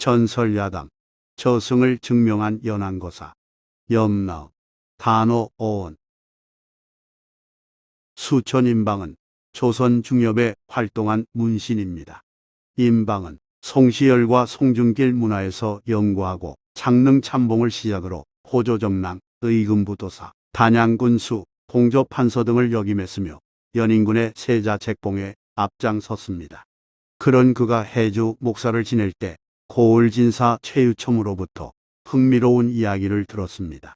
전설야담, 저승을 증명한 연안거사, 염라읍, 단오오원. 수천인방은 조선 중엽에 활동한 문신입니다. 인방은 송시열과 송중길 문화에서 연구하고 창릉 참봉을 시작으로 호조정랑, 의금부도사, 단양군수, 공조판서 등을 역임했으며 연인군의 세자 책봉에 앞장섰습니다. 그런 그가 해주 목사를 지낼 때 고을진사 최유청으로부터 흥미로운 이야기를 들었습니다.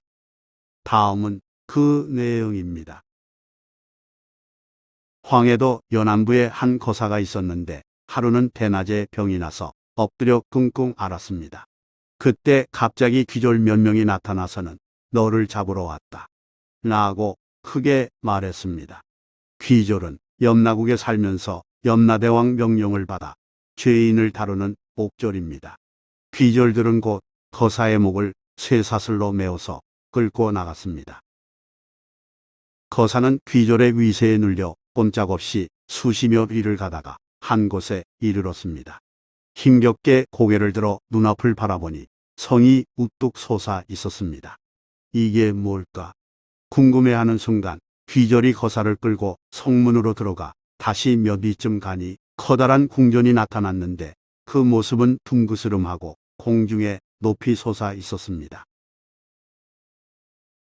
다음은 그 내용입니다. 황해도 연안부에 한 거사가 있었는데 하루는 대낮에 병이 나서 엎드려 끙끙 앓았습니다. 그때 갑자기 귀졸 몇 명이 나타나서는 너를 잡으러 왔다 라고 크게 말했습니다. 귀졸은 염라국에 살면서 염라대왕 명령을 받아 죄인을 다루는 옥졸입니다. 귀졸들은 곧 거사의 목을 쇠사슬로 메어서 끌고 나갔습니다. 거사는 귀졸의 위세에 눌려 꼼짝없이 수시며 리를 가다가 한 곳에 이르렀습니다. 힘겹게 고개를 들어 눈앞을 바라보니 성이 우뚝 솟아 있었습니다. 이게 뭘까? 궁금해하는 순간 귀졸이 거사를 끌고 성문으로 들어가 다시 몇 리쯤 가니 커다란 궁전이 나타났는데 그 모습은 둥그스름하고 공중에 높이 솟아 있었습니다.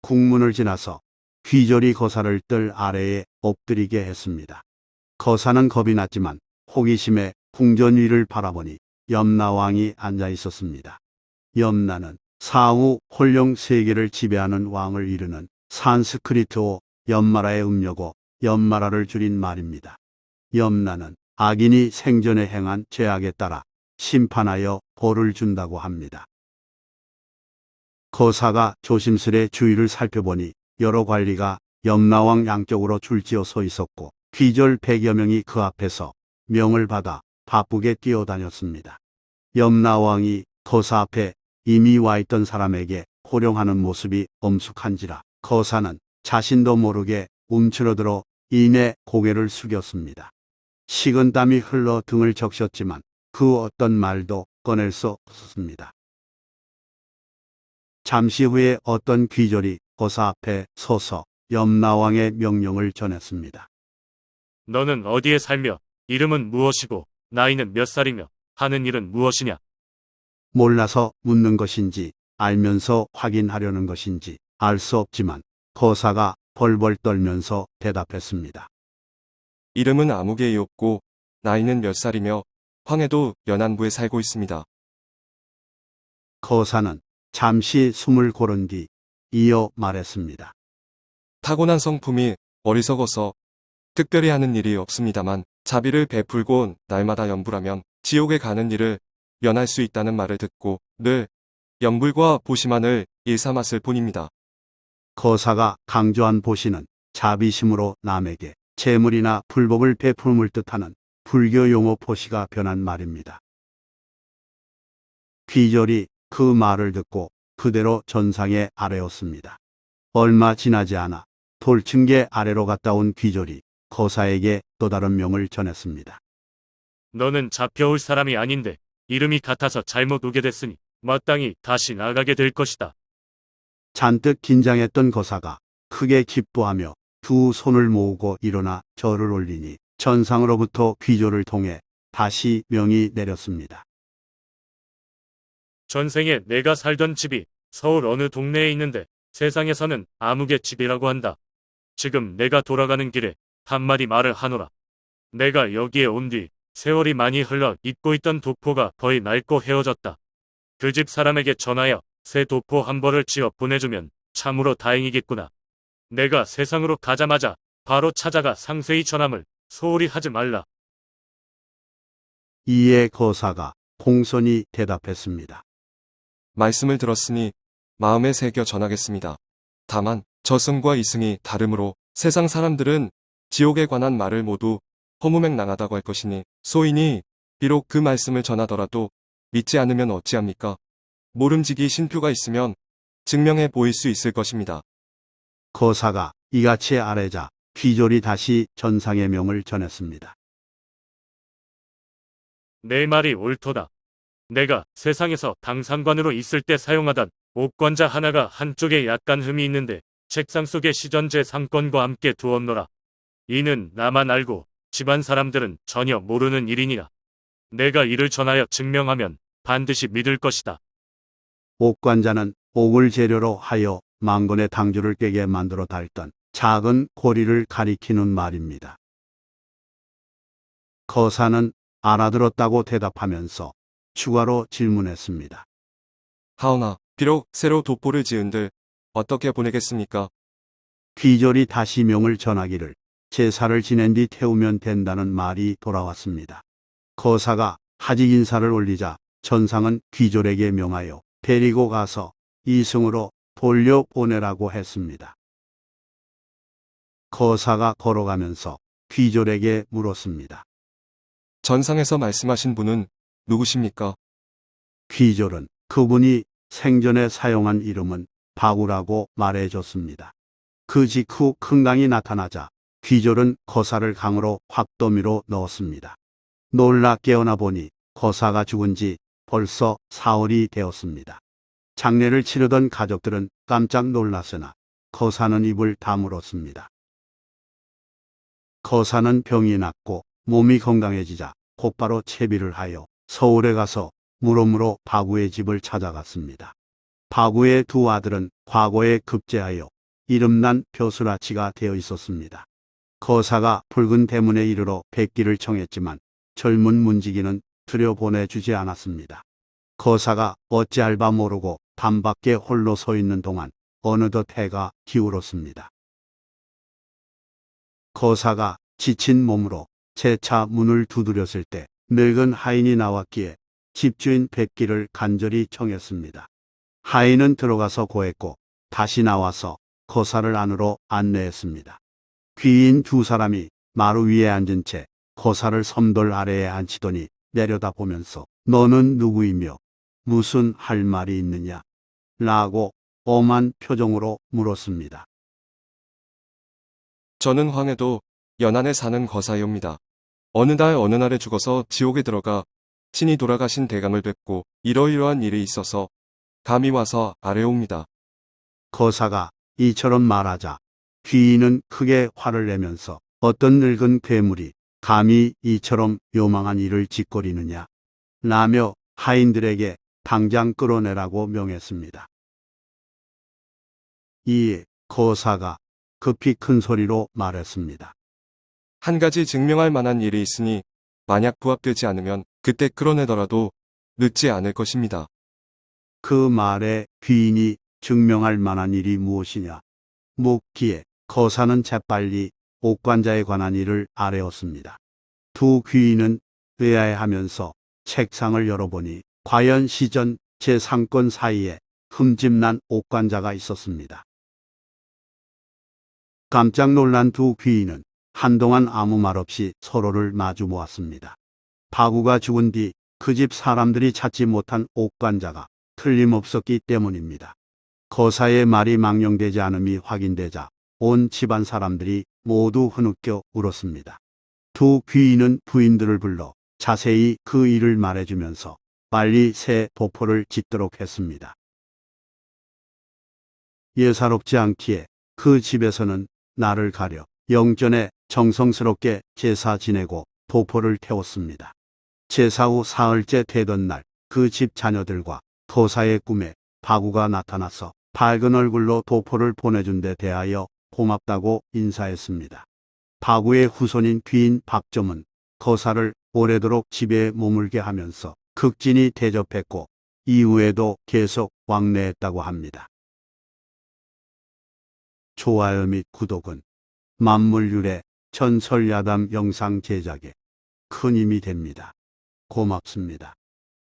궁문을 지나서 귀졸이 거사를 뜰 아래에 엎드리게 했습니다. 거사는 겁이 났지만 호기심에 궁전 위를 바라보니 염라왕이 앉아 있었습니다. 염라는 사후 홀령 세계를 지배하는 왕을 이르는 산스크리트어 염마라의 음료고 염마라를 줄인 말입니다. 염라는 악인이 생전에 행한 죄악에 따라 심판하여 벌을 준다고 합니다. 거사가 조심스레 주위를 살펴보니 여러 관리가 염라왕 양쪽으로 줄지어 서 있었고 귀졸 100여 명이 그 앞에서 명을 받아 바쁘게 뛰어다녔습니다. 염라왕이 거사 앞에 이미 와 있던 사람에게 호령하는 모습이 엄숙한지라 거사는 자신도 모르게 움츠러들어 이내 고개를 숙였습니다. 식은땀이 흘러 등을 적셨지만 그 어떤 말도 꺼낼 수 없었습니다. 잠시 후에 어떤 귀졸이 거사 앞에 서서 염라왕의 명령을 전했습니다. 너는 어디에 살며 이름은 무엇이고 나이는 몇 살이며 하는 일은 무엇이냐? 몰라서 묻는 것인지 알면서 확인하려는 것인지 알 수 없지만 거사가 벌벌 떨면서 대답했습니다. 이름은 아무개이었고 나이는 몇 살이며 황해도 연안부에 살고 있습니다. 거사는 잠시 숨을 고른 뒤 이어 말했습니다. 타고난 성품이 어리석어서 특별히 하는 일이 없습니다만 자비를 베풀고 날마다 염불하면 지옥에 가는 일을 면할 수 있다는 말을 듣고 늘 염불과 보시만을 일삼았을 뿐입니다. 거사가 강조한 보시는 자비심으로 남에게 재물이나 불법을 베풀음을 뜻하는 불교 용어 포시가 변한 말입니다. 귀졸이 그 말을 듣고 그대로 전상에 아뢰었습니다. 얼마 지나지 않아 돌층계 아래로 갔다 온 귀졸이 거사에게 또 다른 명을 전했습니다. 너는 잡혀올 사람이 아닌데 이름이 같아서 잘못 오게 됐으니 마땅히 다시 나가게 될 것이다. 잔뜩 긴장했던 거사가 크게 기뻐하며 두 손을 모으고 일어나 절을 올리니 전상으로부터 귀졸을 통해 다시 명이 내렸습니다. 전생에 내가 살던 집이 서울 어느 동네에 있는데 세상에서는 아무개 집이라고 한다. 지금 내가 돌아가는 길에 한마디 말을 하노라. 내가 여기에 온 뒤 세월이 많이 흘러 잊고 있던 도포가 거의 낡고 헤어졌다. 그 집 사람에게 전하여 새 도포 한 벌을 지어 보내주면 참으로 다행이겠구나. 내가 세상으로 가자마자 바로 찾아가 상세히 전함을 소홀히 하지 말라. 이에 거사가 공손히 대답했습니다. 말씀을 들었으니 마음에 새겨 전하겠습니다. 다만 저승과 이승이 다르므로 세상 사람들은 지옥에 관한 말을 모두 허무맹랑하다고 할 것이니 소인이 비록 그 말씀을 전하더라도 믿지 않으면 어찌합니까? 모름지기 신표가 있으면 증명해 보일 수 있을 것입니다. 거사가 이같이 아뢰자 귀졸이 다시 전상의 명을 전했습니다. 내 말이 옳도다. 내가 세상에서 당상관으로 있을 때 사용하던 옥관자 하나가 한쪽에 약간 흠이 있는데 책상 속에 시전제 상권과 함께 두었노라. 이는 나만 알고 집안 사람들은 전혀 모르는 일이니라. 내가 이를 전하여 증명하면 반드시 믿을 것이다. 옥관자는 옥을 재료로 하여 망건의 당주를 깨게 만들어 달던 작은 고리를 가리키는 말입니다. 거사는 알아들었다고 대답하면서 추가로 질문했습니다. 하오나, 비록 새로 도포를 지은들 어떻게 보내겠습니까? 귀졸이 다시 명을 전하기를 제사를 지낸 뒤 태우면 된다는 말이 돌아왔습니다. 거사가 하직 인사를 올리자 전상은 귀졸에게 명하여 데리고 가서 이승으로 돌려보내라고 했습니다. 거사가 걸어가면서 귀졸에게 물었습니다. 전상에서 말씀하신 분은 누구십니까? 귀졸은 그분이 생전에 사용한 이름은 바구라고 말해줬습니다. 그 직후 큰 강이 나타나자 귀졸은 거사를 강으로 확 더미로 넣었습니다. 놀라 깨어나 보니 거사가 죽은 지 벌써 사흘이 되었습니다. 장례를 치르던 가족들은 깜짝 놀랐으나 거사는 입을 다물었습니다. 거사는 병이 낫고 몸이 건강해지자 곧바로 채비를 하여 서울에 가서 무덤으로 바구의 집을 찾아갔습니다. 바구의 두 아들은 과거에 급제하여 이름난 벼슬아치가 되어 있었습니다. 거사가 붉은 대문에 이르러 뵙기를 청했지만 젊은 문지기는 들여보내주지 않았습니다. 거사가 어찌할 바 모르고 담밖에 홀로 서 있는 동안 어느덧 해가 기울었습니다. 거사가 지친 몸으로 재차 문을 두드렸을 때 늙은 하인이 나왔기에 집주인 뵙기를 간절히 청했습니다. 하인은 들어가서 고했고 다시 나와서 거사를 안으로 안내했습니다. 귀인 두 사람이 마루 위에 앉은 채 거사를 섬돌 아래에 앉히더니 내려다보면서 너는 누구이며 무슨 할 말이 있느냐? 라고 엄한 표정으로 물었습니다. 저는 황해도 연안에 사는 거사이옵니다. 어느 날 어느 날에 죽어서 지옥에 들어가 신이 돌아가신 대감을 뵙고 이러이러한 일이 있어서 감히 와서 아뢰옵니다. 거사가 이처럼 말하자 귀인은 크게 화를 내면서 어떤 늙은 괴물이 감히 이처럼 요망한 일을 짓거리느냐 라며 하인들에게 당장 끌어내라고 명했습니다. 이에 거사가 급히 큰 소리로 말했습니다. 한 가지 증명할 만한 일이 있으니 만약 부합되지 않으면 그때 끌어내더라도 늦지 않을 것입니다. 그 말에 귀인이 증명할 만한 일이 무엇이냐 묻기에 거사는 재빨리 옥관자에 관한 일을 아뢰었습니다. 두 귀인은 의아해하면서 책상을 열어보니 과연 시전 제3권 사이에 흠집난 옥관자가 있었습니다. 깜짝 놀란 두 귀인은 한동안 아무 말 없이 서로를 마주 보았습니다. 바구가 죽은 뒤 그 집 사람들이 찾지 못한 옥관자가 틀림없었기 때문입니다. 거사의 말이 망령되지 않음이 확인되자 온 집안 사람들이 모두 흐느껴 울었습니다. 두 귀인은 부인들을 불러 자세히 그 일을 말해주면서 빨리 새 도포를 짓도록 했습니다. 예사롭지 않기에 그 집에서는 날을 가려 영전에 정성스럽게 제사 지내고 도포를 태웠습니다. 제사 후 사흘째 되던 날 그 집 자녀들과 거사의 꿈에 바구가 나타나서 밝은 얼굴로 도포를 보내준 데 대하여 고맙다고 인사했습니다. 바구의 후손인 귀인 박점은 거사를 오래도록 집에 머물게 하면서 극진히 대접했고 이후에도 계속 왕래했다고 합니다. 좋아요 및 구독은 만물유래 전설야담 영상 제작에 큰 힘이 됩니다. 고맙습니다.